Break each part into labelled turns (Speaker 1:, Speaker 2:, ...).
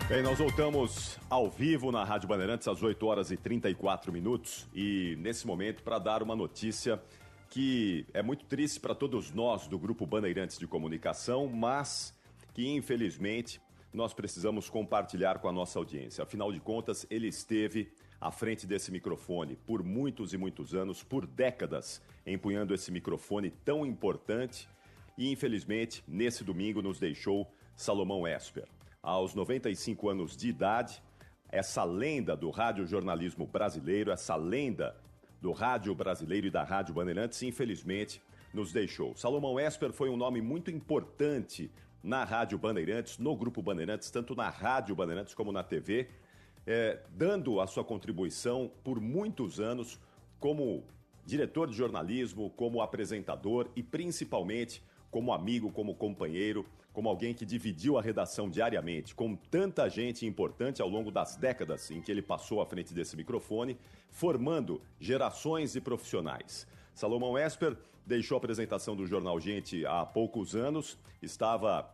Speaker 1: Bem, nós voltamos ao vivo na Rádio Bandeirantes às 8 horas e 34 minutos e nesse momento para dar uma notícia que é muito triste para todos nós do Grupo Bandeirantes de Comunicação, mas que infelizmente nós precisamos compartilhar com a nossa audiência. Afinal de contas, ele esteve à frente desse microfone por muitos e muitos anos, por décadas, empunhando esse microfone tão importante e infelizmente nesse domingo nos deixou Salomão Esper. Aos 95 anos de idade, essa lenda do radiojornalismo brasileiro, essa lenda do rádio brasileiro e da Rádio Bandeirantes, infelizmente, nos deixou. Salomão Esper foi um nome muito importante na Rádio Bandeirantes, no Grupo Bandeirantes, tanto na Rádio Bandeirantes como na TV, dando a sua contribuição por muitos anos como diretor de jornalismo, como apresentador e principalmente como amigo, como companheiro, como alguém que dividiu a redação diariamente com tanta gente importante ao longo das décadas em que ele passou à frente desse microfone, formando gerações de profissionais. Salomão Esper deixou a apresentação do Jornal Gente há poucos anos, estava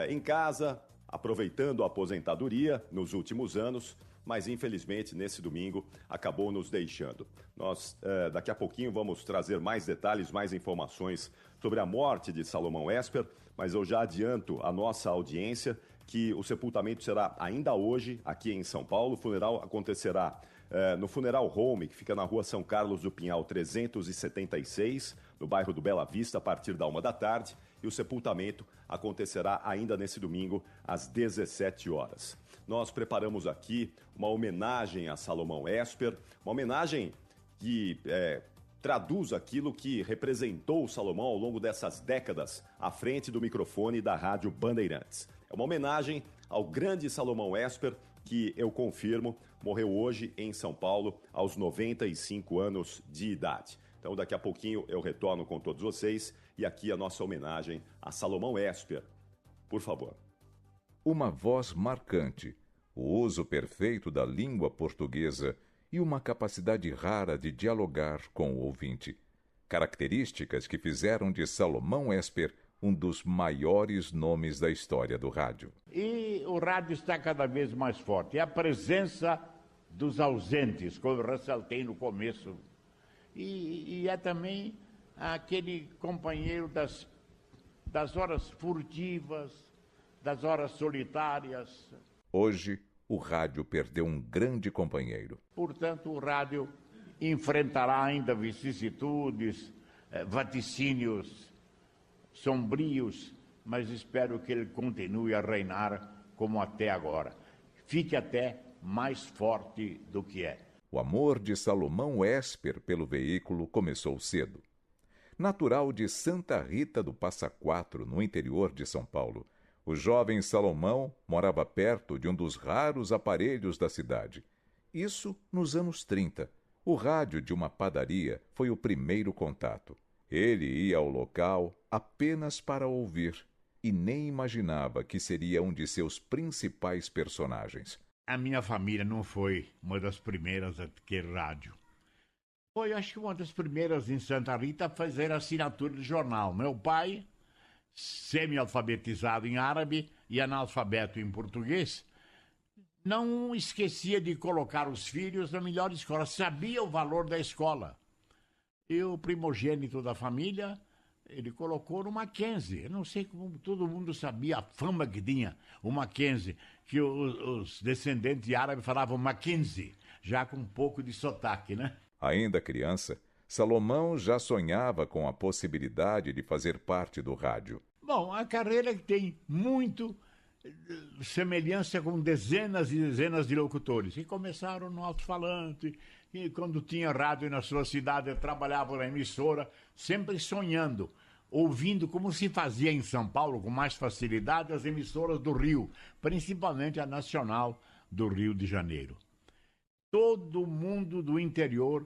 Speaker 1: em casa, aproveitando a aposentadoria nos últimos anos, mas infelizmente nesse domingo acabou nos deixando. Nós daqui a pouquinho vamos trazer mais detalhes, mais informações sobre a morte de Salomão Esper, mas eu já adianto à nossa audiência que o sepultamento será ainda hoje aqui em São Paulo. O funeral acontecerá no Funeral Home, que fica na rua São Carlos do Pinhal 376, no bairro do Bela Vista, a partir da 13h, e o sepultamento acontecerá ainda nesse domingo, às 17 horas. Nós preparamos aqui uma homenagem a Salomão Esper, uma homenagem que traduz aquilo que representou o Salomão ao longo dessas décadas à frente do microfone da Rádio Bandeirantes. É uma homenagem ao grande Salomão Esper, que eu confirmo, morreu hoje em São Paulo aos 95 anos de idade. Então daqui a pouquinho eu retorno com todos vocês e aqui a nossa homenagem a Salomão Esper. Por favor.
Speaker 2: Uma voz marcante, o uso perfeito da língua portuguesa e uma capacidade rara de dialogar com o ouvinte. Características que fizeram de Salomão Esper um dos maiores nomes da história do rádio.
Speaker 3: E o rádio está cada vez mais forte. É a presença dos ausentes, como eu ressaltei no começo. E é também aquele companheiro das horas furtivas, das horas solitárias.
Speaker 2: Hoje, o rádio perdeu um grande companheiro.
Speaker 3: Portanto, o rádio enfrentará ainda vicissitudes, vaticínios sombrios, mas espero que ele continue a reinar como até agora. Fique até mais forte do que é.
Speaker 2: O amor de Salomão Esper pelo veículo começou cedo. Natural de Santa Rita do Passa Quatro, no interior de São Paulo, o jovem Salomão morava perto de um dos raros aparelhos da cidade. Isso nos anos 30. O rádio de uma padaria foi o primeiro contato. Ele ia ao local apenas para ouvir e nem imaginava que seria um de seus principais personagens.
Speaker 3: A minha família não foi uma das primeiras a ter rádio. Foi, acho que uma das primeiras em Santa Rita a fazer assinatura de jornal. Meu pai, semi-alfabetizado em árabe e analfabeto em português, não esquecia de colocar os filhos na melhor escola, sabia o valor da escola. E o primogênito da família, ele colocou no Mackenzie. Eu não sei como todo mundo sabia a fama que tinha o Mackenzie, que os descendentes árabes falavam Mackenzie, já com um pouco de sotaque, né?
Speaker 2: Ainda criança, Salomão já sonhava com a possibilidade de fazer parte do rádio.
Speaker 3: Bom, a carreira que tem muito semelhança com dezenas e dezenas de locutores que começaram no alto-falante e quando tinha rádio na sua cidade trabalhavam na emissora, sempre sonhando, ouvindo como se fazia em São Paulo com mais facilidade as emissoras do Rio, principalmente a nacional do Rio de Janeiro. Todo mundo do interior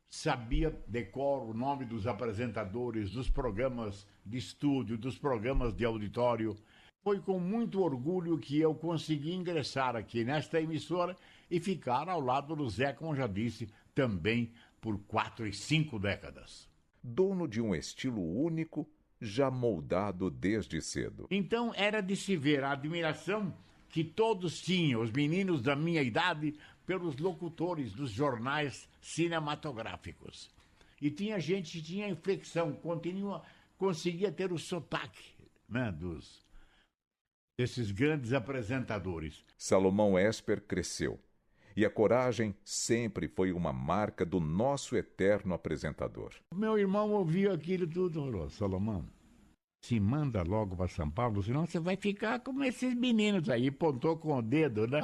Speaker 3: sabia de cor o nome dos apresentadores, dos programas de estúdio, dos programas de auditório. Foi com muito orgulho que eu consegui ingressar aqui nesta emissora e ficar ao lado do Zé, como já disse, também por 4 e 5 décadas.
Speaker 2: Dono de um estilo único, já moldado desde cedo.
Speaker 3: Então era de se ver a admiração que todos tinham, os meninos da minha idade, pelos locutores dos jornais cinematográficos. E tinha gente que tinha inflexão, conseguia ter o sotaque, né, desses grandes apresentadores.
Speaker 2: Salomão Esper cresceu. E a coragem sempre foi uma marca do nosso eterno apresentador.
Speaker 3: Meu irmão ouviu aquilo tudo e falou: Salomão, se manda logo para São Paulo, senão você vai ficar como esses meninos aí, pontou com o dedo, né?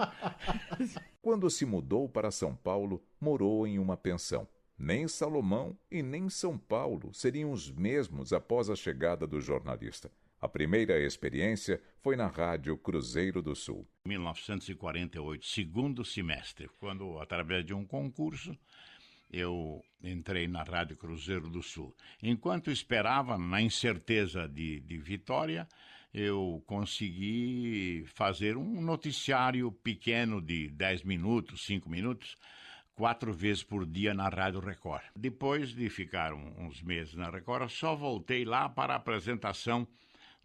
Speaker 2: Quando se mudou para São Paulo, morou em uma pensão. Nem Salomão e nem São Paulo seriam os mesmos após a chegada do jornalista. A primeira experiência foi na Rádio Cruzeiro do Sul.
Speaker 3: 1948, segundo semestre, quando, através de um concurso, eu entrei na Rádio Cruzeiro do Sul. Enquanto esperava, na incerteza de vitória, eu consegui fazer um noticiário pequeno de 10 minutos, 5 minutos, 4 vezes por dia na Rádio Record. Depois de ficar uns meses na Record, só voltei lá para a apresentação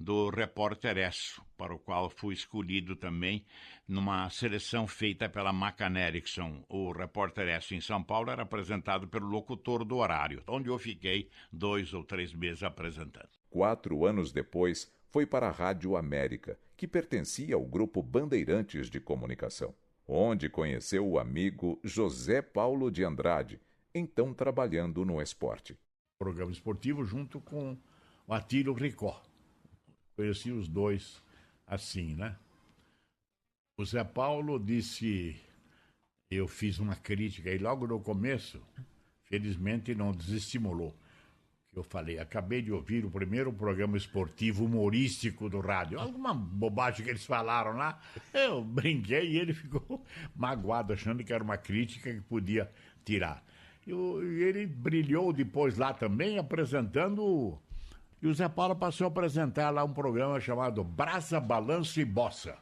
Speaker 3: do Repórter Esso, para o qual fui escolhido também numa seleção feita pela Macan Erickson. O Repórter Esso em São Paulo era apresentado pelo locutor do horário, onde eu fiquei 2 ou 3 meses apresentando.
Speaker 2: 4 anos depois, foi para a Rádio América, que pertencia ao Grupo Bandeirantes de Comunicação, onde conheceu o amigo José Paulo de Andrade, então trabalhando no esporte.
Speaker 3: Programa esportivo junto com o Atílio Ricó. Conheci os dois assim, né? O Zé Paulo disse, eu fiz uma crítica e logo no começo, felizmente não desestimulou. Eu falei, acabei de ouvir o primeiro programa esportivo humorístico do rádio. Alguma bobagem que eles falaram lá, eu brinquei e ele ficou magoado, achando que era uma crítica que podia tirar. E ele brilhou depois lá também, apresentando. E o Zé Paulo passou a apresentar lá um programa chamado Brasa, Balanço e Bossa.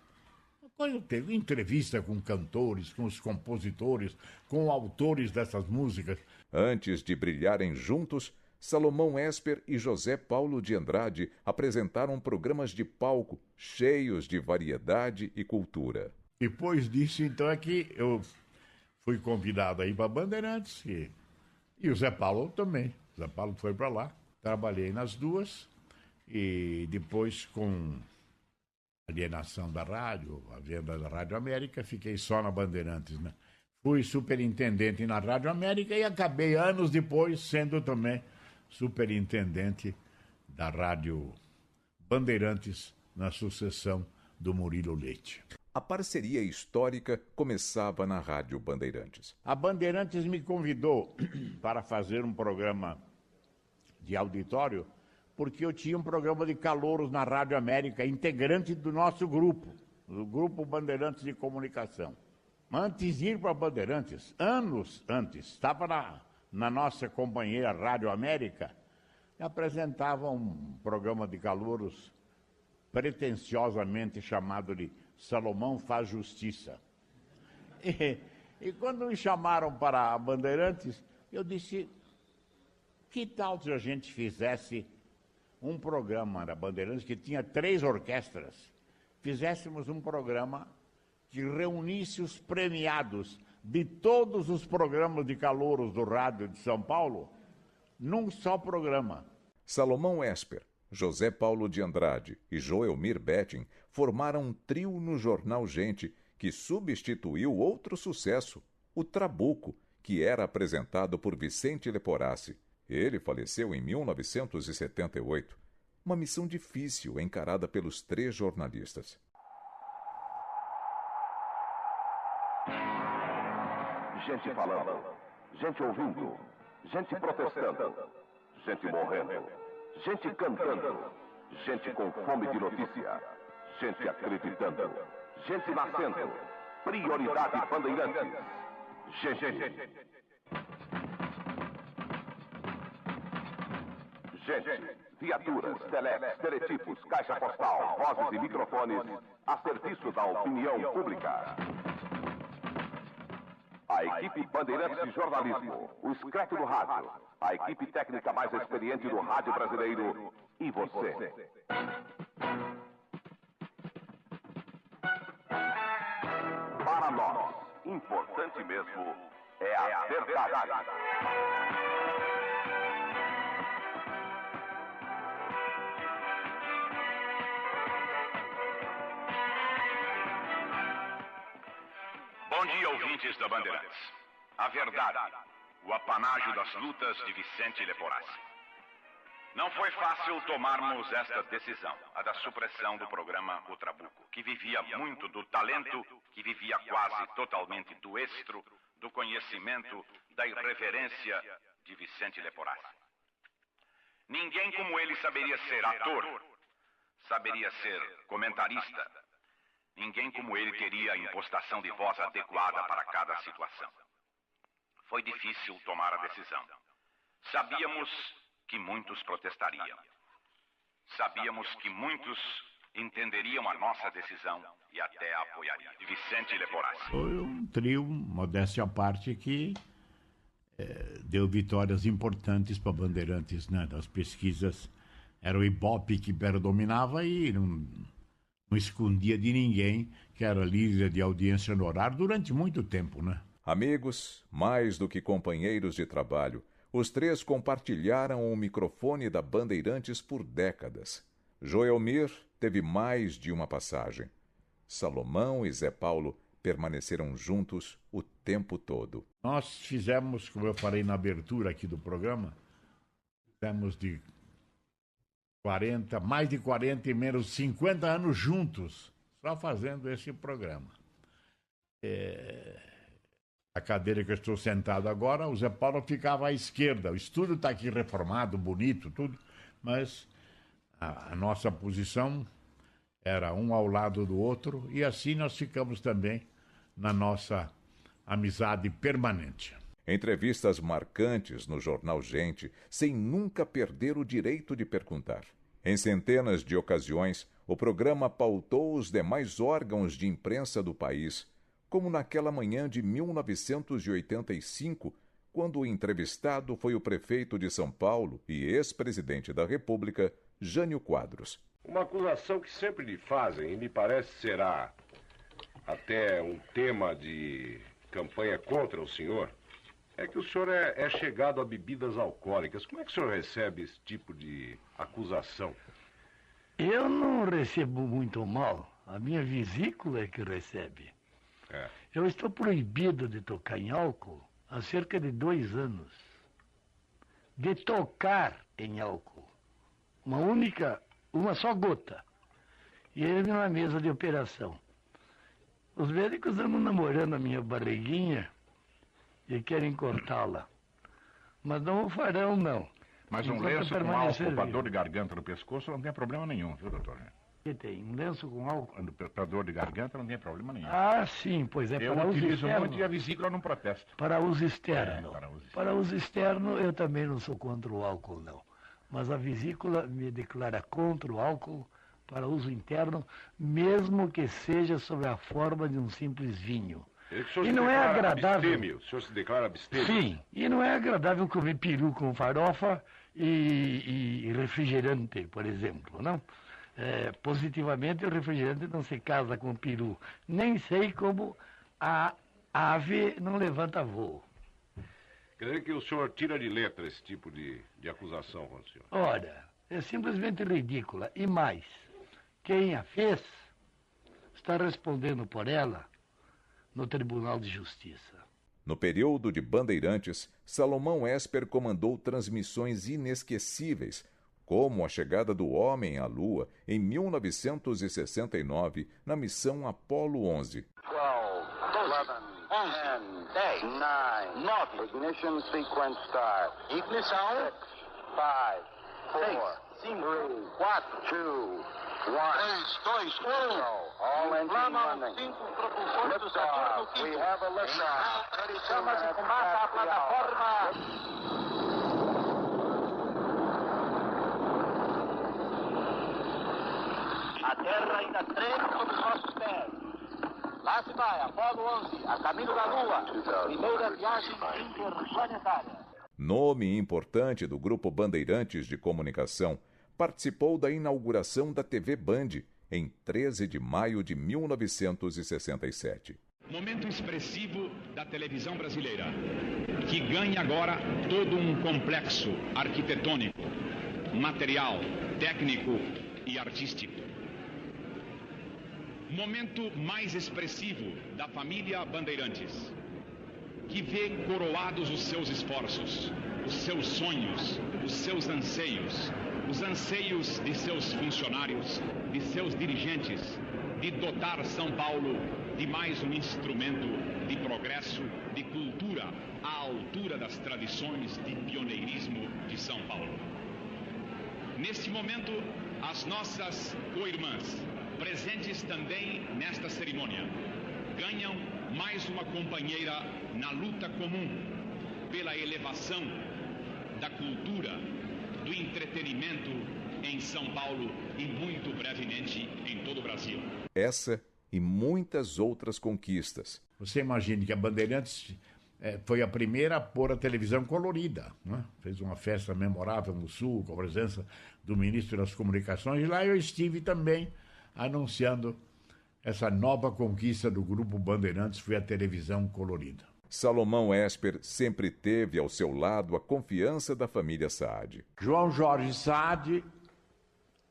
Speaker 3: Depois teve entrevista com cantores, com os compositores, com autores dessas músicas.
Speaker 2: Antes de brilharem juntos, Salomão Esper e José Paulo de Andrade apresentaram programas de palco cheios de variedade e cultura.
Speaker 3: Depois disso, então, é que eu fui convidado aí para Bandeirantes e o Zé Paulo também. O Zé Paulo foi para lá. Trabalhei nas duas e depois, com a alienação da rádio, a venda da Rádio América, fiquei só na Bandeirantes, né? Fui superintendente na Rádio América e acabei anos depois sendo também superintendente da Rádio Bandeirantes na sucessão do Murilo Leite.
Speaker 2: A parceria histórica começava na Rádio Bandeirantes.
Speaker 3: A Bandeirantes me convidou para fazer um programa de auditório, porque eu tinha um programa de calouros na Rádio América, integrante do nosso grupo, do Grupo Bandeirantes de Comunicação. Antes de ir para Bandeirantes, anos antes, estava na nossa companhia Rádio América, e apresentava um programa de calouros pretensiosamente chamado de Salomão Faz Justiça. E quando me chamaram para a Bandeirantes, eu disse, que tal se a gente fizesse um programa na Bandeirantes que tinha 3 orquestras, fizéssemos um programa que reunisse os premiados de todos os programas de calouros do rádio de São Paulo num só programa.
Speaker 2: Salomão Esper, José Paulo de Andrade e Joelmir Betting formaram um trio no jornal Gente, que substituiu outro sucesso, o Trabuco, que era apresentado por Vicente Leporassi. Ele faleceu em 1978. Uma missão difícil encarada pelos 3 jornalistas.
Speaker 4: Gente falando, gente ouvindo, gente protestando, gente morrendo, gente cantando, gente com fome de notícia, gente acreditando, gente nascendo. Prioridade Bandeirantes. Gente. Gente, viaturas, telex, teletipos, caixa postal, vozes e microfones a serviço da opinião pública. A equipe Bandeirantes de Jornalismo, o Scrap do Rádio, a equipe técnica mais experiente do rádio brasileiro e você. Para nós, importante mesmo é a verdade.
Speaker 5: Bom dia, ouvintes da Bandeirantes. A verdade, o apanágio das lutas de Vicente Leporassi. Não foi fácil tomarmos esta decisão, a da supressão do programa O Trabuco, que vivia muito do talento, que vivia quase totalmente do estro, do conhecimento, da irreverência de Vicente Leporassi. Ninguém como ele saberia ser ator, saberia ser comentarista. Ninguém como ele teria a impostação de voz adequada para cada situação. Foi difícil tomar a decisão. Sabíamos que muitos protestariam. Sabíamos que muitos entenderiam a nossa decisão e até a apoiariam. Vicente Leporassi.
Speaker 3: Foi um trio, modéstia à parte, que deu vitórias importantes para Bandeirantes, né? Das pesquisas. Era o Ibope que predominava e não escondia de ninguém que era líder de audiência no horário durante muito tempo, né?
Speaker 2: Amigos, mais do que companheiros de trabalho, os três compartilharam o microfone da Bandeirantes por décadas. Joelmir teve mais de uma passagem. Salomão e Zé Paulo permaneceram juntos o tempo todo.
Speaker 3: Nós fizemos, como eu falei na abertura aqui do programa, fizemos de 40, mais de 40 e menos 50 anos juntos, só fazendo esse programa. A cadeira que eu estou sentado agora, o Zé Paulo ficava à esquerda. O estúdio está aqui reformado, bonito, tudo, mas a nossa posição era um ao lado do outro e assim nós ficamos também na nossa amizade permanente.
Speaker 2: Entrevistas marcantes no jornal Gente, sem nunca perder o direito de perguntar. Em centenas de ocasiões, o programa pautou os demais órgãos de imprensa do país, como naquela manhã de 1985, quando o entrevistado foi o prefeito de São Paulo e ex-presidente da República, Jânio Quadros.
Speaker 6: Uma acusação que sempre lhe fazem, e me parece será até um tema de campanha contra o senhor, é que o senhor é chegado a bebidas alcoólicas. Como é que o senhor recebe esse tipo de acusação?
Speaker 7: Eu não recebo muito mal. A minha vesícula é que recebe. Eu estou proibido de tocar em álcool há cerca de 2 anos. De tocar em álcool. Uma só gota. E ele na mesa de operação. Os médicos andam namorando a minha barriguinha e querem cortá-la. Mas não o farão, não.
Speaker 8: Mas um lenço com álcool para dor de garganta no pescoço não tem problema nenhum, viu, doutor?
Speaker 7: Que tem? Um lenço com álcool?
Speaker 8: Para dor de garganta não tem problema nenhum.
Speaker 7: Ah, sim, pois é.
Speaker 8: Eu
Speaker 7: para uso
Speaker 8: utilizo
Speaker 7: externo.
Speaker 8: muito e a vesícula não protesta.
Speaker 7: Para uso externo.
Speaker 8: Para
Speaker 7: uso externo, eu também não sou contra o álcool, não. Mas a vesícula me declara contra o álcool para uso interno, mesmo que seja sob a forma de um simples vinho.
Speaker 6: E não é agradável. Abstêmio. O senhor se declara abstêmio?
Speaker 7: Sim, e não é agradável comer peru com farofa e refrigerante, por exemplo, não? Positivamente, o refrigerante não se casa com o peru. Nem sei como a ave não levanta voo.
Speaker 6: Quer dizer que o senhor tira de letra esse tipo de acusação contra o senhor?
Speaker 7: Ora, é simplesmente ridícula. E mais, quem a fez está respondendo por ela no Tribunal de Justiça.
Speaker 2: No período de Bandeirantes, Salomão Esper comandou transmissões inesquecíveis, como a chegada do homem à Lua em 1969 na missão Apollo 11.
Speaker 9: 12, 10, 9, 9. Ignition sequence start. Ignição. 5, 4, 2, 1. 3, 2, 1. All engine running. Liftoff. We have a liftoff. Chamas e fumaça a plataforma. A Terra ainda treme sob os nossos pés. Lá se vai, Apolo 11, a caminho da Lua. Primeira viagem interplanetária.
Speaker 2: Nome importante do Grupo Bandeirantes de Comunicação, participou da inauguração da TV Band em 13 de maio de 1967.
Speaker 10: Momento expressivo da televisão brasileira, que ganha agora todo um complexo arquitetônico, material, técnico e artístico. Momento mais expressivo da família Bandeirantes, que vê coroados os seus esforços, os seus sonhos, os seus anseios, os anseios de seus funcionários, de seus dirigentes, de dotar São Paulo de mais um instrumento de progresso, de cultura, à altura das tradições de pioneirismo de São Paulo. Neste momento, as nossas co-irmãs, presentes também nesta cerimônia, ganham mais uma companheira na luta comum pela elevação da cultura, do entretenimento em São Paulo e muito brevemente em todo o Brasil.
Speaker 2: Essa e muitas outras conquistas.
Speaker 3: Você imagine que a Bandeirantes foi a primeira a pôr a televisão colorida, né? Fez uma festa memorável no Sul, com a presença do ministro das Comunicações, e lá eu estive também anunciando essa nova conquista do Grupo Bandeirantes, foi a televisão colorida.
Speaker 2: Salomão Esper sempre teve ao seu lado a confiança da família Saad.
Speaker 3: João Jorge Saad,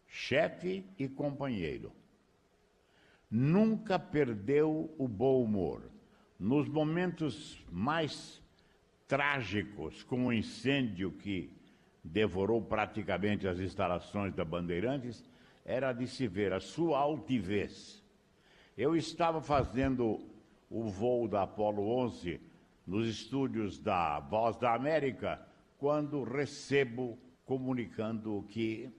Speaker 3: chefe e companheiro, nunca perdeu o bom humor. Nos momentos mais trágicos, como o incêndio que devorou praticamente as instalações da Bandeirantes, era de se ver a sua altivez. Eu estava fazendo o voo da Apollo 11 nos estúdios da Voz da América, quando recebo comunicando que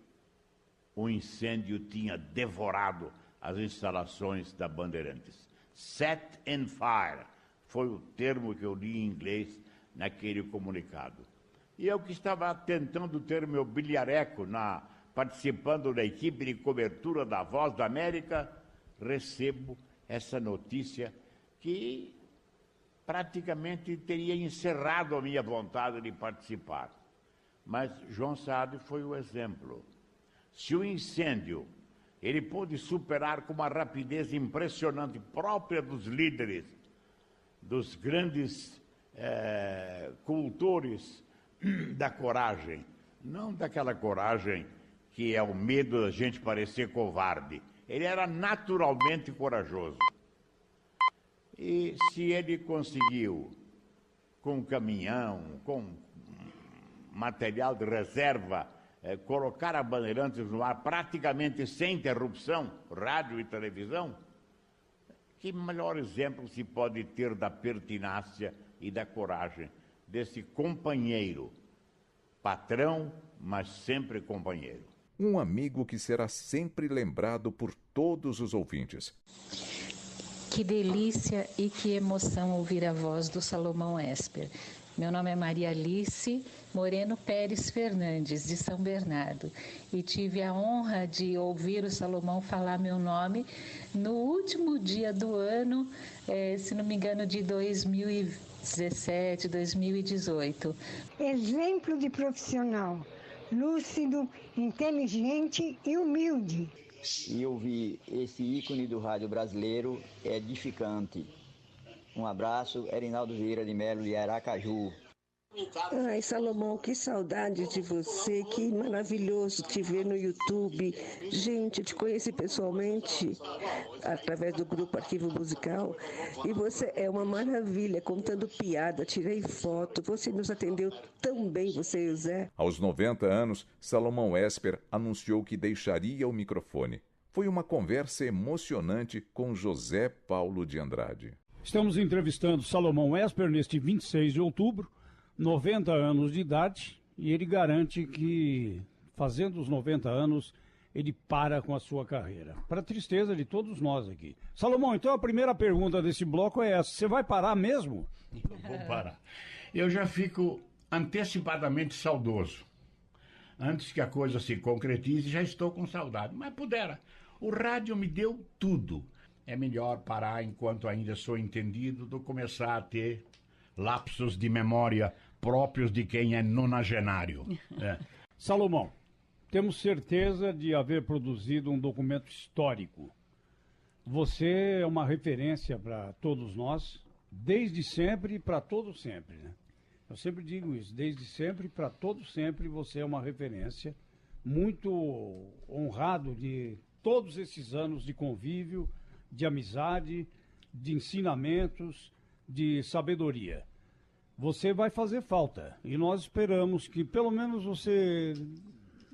Speaker 3: o incêndio tinha devorado as instalações da Bandeirantes. Set in fire foi o termo que eu li em inglês naquele comunicado. E eu que estava tentando ter meu bilhareco participando da equipe de cobertura da Voz da América, recebo essa notícia que praticamente teria encerrado a minha vontade de participar. Mas João Saad foi o exemplo. Se o incêndio ele pôde superar com uma rapidez impressionante, própria dos líderes, dos grandes cultores da coragem, não daquela coragem que é o medo da gente parecer covarde. Ele era naturalmente corajoso. E se ele conseguiu, com caminhão, com material de reserva, colocar a Bandeirantes no ar praticamente sem interrupção, rádio e televisão, que melhor exemplo se pode ter da pertinácia e da coragem desse companheiro, patrão, mas sempre companheiro.
Speaker 2: Um amigo que será sempre lembrado por todos os ouvintes.
Speaker 11: Que delícia e que emoção ouvir a voz do Salomão Esper. Meu nome é Maria Alice Moreno Pérez Fernandes, de São Bernardo, e tive a honra de ouvir o Salomão falar meu nome no último dia do ano, se não me engano, de 2017, 2018.
Speaker 12: Exemplo de profissional, lúcido, inteligente e humilde.
Speaker 13: E ouvir esse ícone do rádio brasileiro é edificante. Um abraço, Erinaldo Vieira de Melo, de Aracaju.
Speaker 14: Ai, Salomão, que saudade de você, que maravilhoso te ver no YouTube. Gente, eu te conheci pessoalmente através do grupo Arquivo Musical e você é uma maravilha, contando piada, tirei foto, você nos atendeu tão bem, você e o Zé.
Speaker 2: Aos 90 anos, Salomão Esper anunciou que deixaria o microfone. Foi uma conversa emocionante com José Paulo de Andrade.
Speaker 15: Estamos entrevistando Salomão Esper neste 26 de outubro, 90 anos de idade, e ele garante que, fazendo os 90 anos, ele para com a sua carreira. Para tristeza de todos nós aqui. Salomão, então a primeira pergunta desse bloco é essa: você vai parar mesmo?
Speaker 3: Não vou parar. Eu já fico antecipadamente saudoso. Antes que a coisa se concretize, já estou com saudade. Mas pudera. O rádio me deu tudo. É melhor parar enquanto ainda sou entendido do que começar a ter lapsos de memória próprios de quem é nonagenário.
Speaker 15: Salomão, temos certeza de haver produzido um documento histórico. Você é uma referência para todos nós, desde sempre e para todo sempre, né? Eu sempre digo isso, desde sempre e para todo sempre você é uma referência. Muito honrado de todos esses anos de convívio, de amizade, de ensinamentos, de sabedoria. Você vai fazer falta e nós esperamos que pelo menos você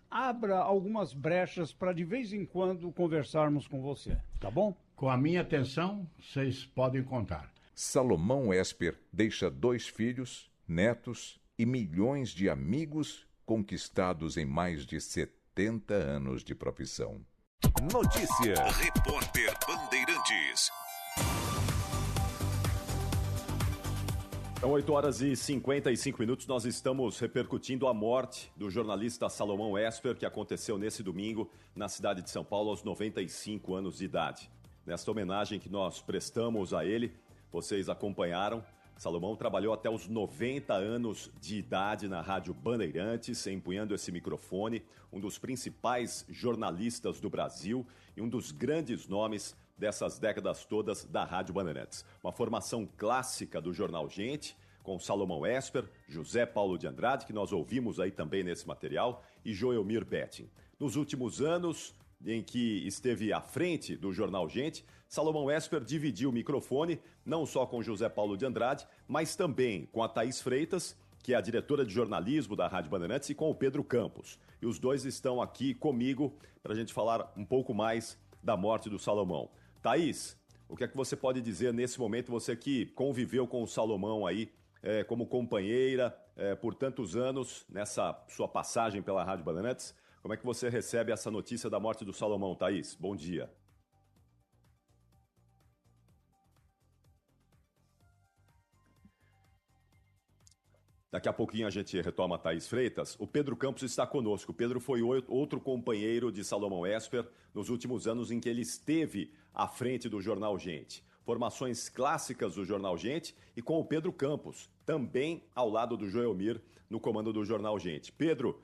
Speaker 15: abra algumas brechas para de vez em quando conversarmos com você, tá bom?
Speaker 3: Com a minha atenção, vocês podem contar.
Speaker 2: Salomão Esper deixa 2 filhos, netos e milhões de amigos conquistados em mais de 70 anos de profissão.
Speaker 16: Notícia. Repórter Bandeirantes.
Speaker 1: São 8h55, nós estamos repercutindo a morte do jornalista Salomão Esper, que aconteceu nesse domingo na cidade de São Paulo, aos 95 anos de idade. Nesta homenagem que nós prestamos a ele, vocês acompanharam, Salomão trabalhou até os 90 anos de idade na Rádio Bandeirantes, empunhando esse microfone, um dos principais jornalistas do Brasil e um dos grandes nomes dessas décadas todas da Rádio Bandeirantes. Uma formação clássica do Jornal Gente, com Salomão Esper, José Paulo de Andrade, que nós ouvimos aí também nesse material, e Joelmir Betting. Nos últimos anos em que esteve à frente do Jornal Gente, Salomão Esper dividiu o microfone não só com José Paulo de Andrade, mas também com a Thaís Freitas, que é a diretora de jornalismo da Rádio Bandeirantes, e com o Pedro Campos. E os dois estão aqui comigo para a gente falar um pouco mais da morte do Salomão. Thaís, o que é que você pode dizer nesse momento, você que conviveu com o Salomão aí como companheira por tantos anos nessa sua passagem pela Rádio Bandeirantes? Como é que você recebe essa notícia da morte do Salomão, Thaís? Bom dia. Daqui a pouquinho a gente retoma a Thaís Freitas. O Pedro Campos está conosco. O Pedro foi outro companheiro de Salomão Esper nos últimos anos em que ele esteve à frente do Jornal Gente. Formações clássicas do Jornal Gente e com o Pedro Campos, também ao lado do Joelmir, no comando do Jornal Gente. Pedro,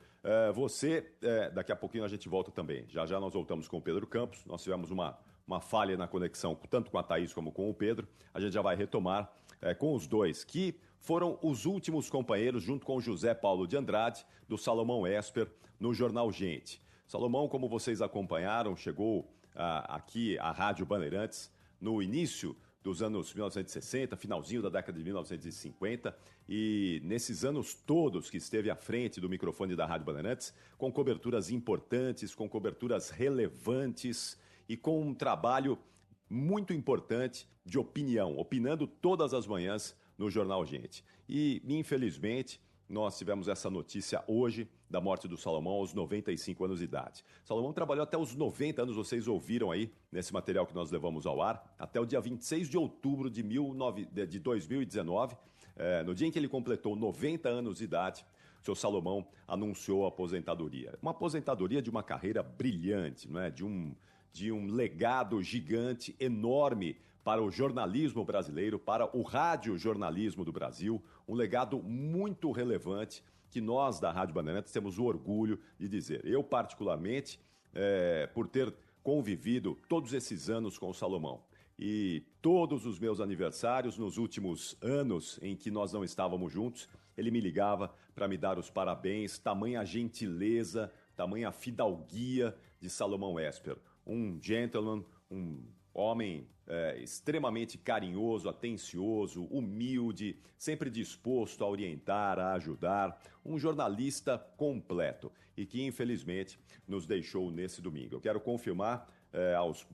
Speaker 1: daqui a pouquinho a gente volta também. Já já nós voltamos com o Pedro Campos. Nós tivemos uma falha na conexão, tanto com a Thaís como com o Pedro. A gente já vai retomar com os dois, que foram os últimos companheiros, junto com o José Paulo de Andrade, do Salomão Esper, no Jornal Gente. Salomão, como vocês acompanharam, chegou aqui à Rádio Bandeirantes no início dos anos 1960, finalzinho da década de 1950, e nesses anos todos que esteve à frente do microfone da Rádio Bandeirantes, com coberturas importantes, com coberturas relevantes e com um trabalho muito importante de opinião, opinando todas as manhãs no Jornal Gente. E, infelizmente, nós tivemos essa notícia hoje da morte do Salomão aos 95 anos de idade. Salomão trabalhou até os 90 anos, vocês ouviram aí nesse material que nós levamos ao ar, até o dia 26 de outubro de 2019, no dia em que ele completou 90 anos de idade, o seu Salomão anunciou a aposentadoria. Uma aposentadoria de uma carreira brilhante, não é? de um legado gigante, enorme, para o jornalismo brasileiro, para o radiojornalismo do Brasil, um legado muito relevante que nós da Rádio Bandeirantes temos o orgulho de dizer. Eu, particularmente, por ter convivido todos esses anos com o Salomão e todos os meus aniversários nos últimos anos em que nós não estávamos juntos, ele me ligava para me dar os parabéns, tamanha gentileza, tamanha fidalguia de Salomão Esper. Um gentleman, um homem extremamente carinhoso, atencioso, humilde, sempre disposto a orientar, a ajudar, um jornalista completo e que infelizmente nos deixou nesse domingo. Eu quero confirmar aos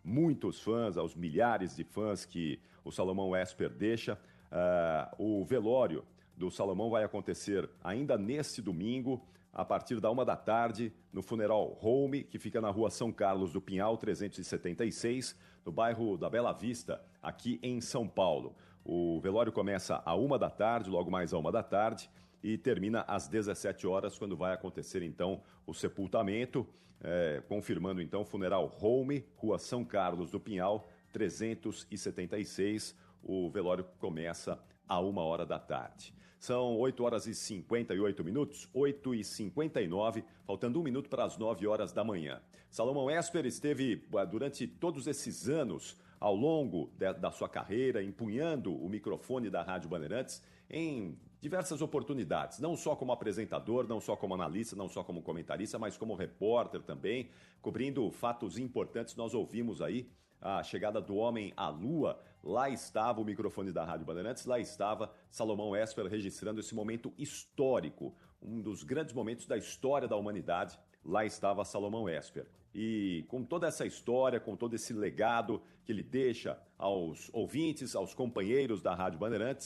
Speaker 1: muitos fãs, aos milhares de fãs que o Salomão Esper deixa, o velório do Salomão vai acontecer ainda neste domingo, a partir da 13h, no Funeral Home, que fica na rua São Carlos do Pinhal, 376, no bairro da Bela Vista, aqui em São Paulo. O velório começa à 13h, logo mais à 13h, e termina às 17 horas, quando vai acontecer, então, o sepultamento, confirmando, então, Funeral Home, rua São Carlos do Pinhal, 376. O velório começa à 13h. São 8 horas e 58 minutos, 8h59, faltando 1 minuto para as 9 horas da manhã. Salomão Esper esteve durante todos esses anos, ao longo da sua carreira, empunhando o microfone da Rádio Bandeirantes em diversas oportunidades, não só como apresentador, não só como analista, não só como comentarista, mas como repórter também, cobrindo fatos importantes. Nós ouvimos aí a chegada do homem à Lua. Lá estava o microfone da Rádio Bandeirantes, lá estava Salomão Esper registrando esse momento histórico, um dos grandes momentos da história da humanidade. Lá estava Salomão Esper. E com toda essa história, com todo esse legado que ele deixa aos ouvintes, aos companheiros da Rádio Bandeirantes,